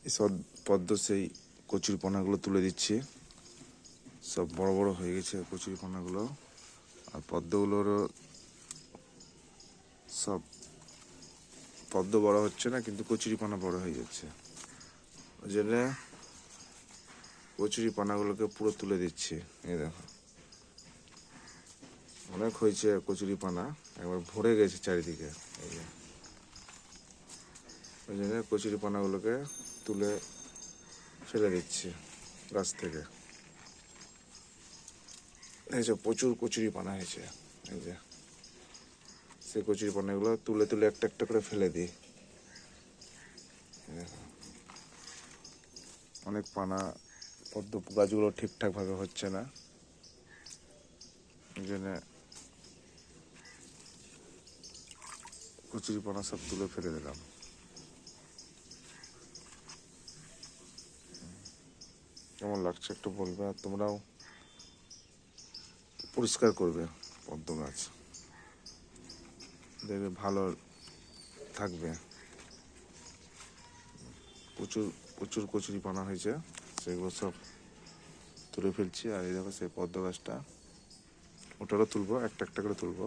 এসব পদ্ম সেই কচুরিপানাগুলো তুলে দিচ্ছি। সব বড় বড় হয়ে গেছে কচুরিপানাগুলো, আর পদ্মগুলোরও সব পদ্ম বড় হচ্ছে না, কিন্তু কচুরিপানা বড় হয়ে যাচ্ছে। ওই জন্য কচুরিপানাগুলোকে পুরো তুলে দিচ্ছি। এই দেখো, অনেক হয়েছে কচুরিপানা, একবার ভরে গেছে চারিদিকে। এই যে ওই জন্য কচুরিপানাগুলোকে তুলে ফেলে দিচ্ছি গাছ থেকে। এই যে প্রচুর কচুরিপানা হয়েছে, এই যে সেই কচুরিপানাগুলো তুলে তুলে একটা একটা করে ফেলে দিই। অনেক পানা, পদ্ম গাছগুলো ঠিকঠাকভাবে হচ্ছে না, এই জন্য কচুরিপানা সব তুলে ফেলে দিলাম। কেমন লাগছে একটু বলবে, আর তোমরাও পরিষ্কার করবে পদ্ম গাছ, দেখবে ভালো থাকবে। প্রচুর প্রচুর কচুরিপানা হয়েছে, সেগুলো সব তুলে ফেলছি। আর এই দেখো সেই পদ্ম গাছটা, ওটারও তুলবো, একটা একটা করে তুলবো।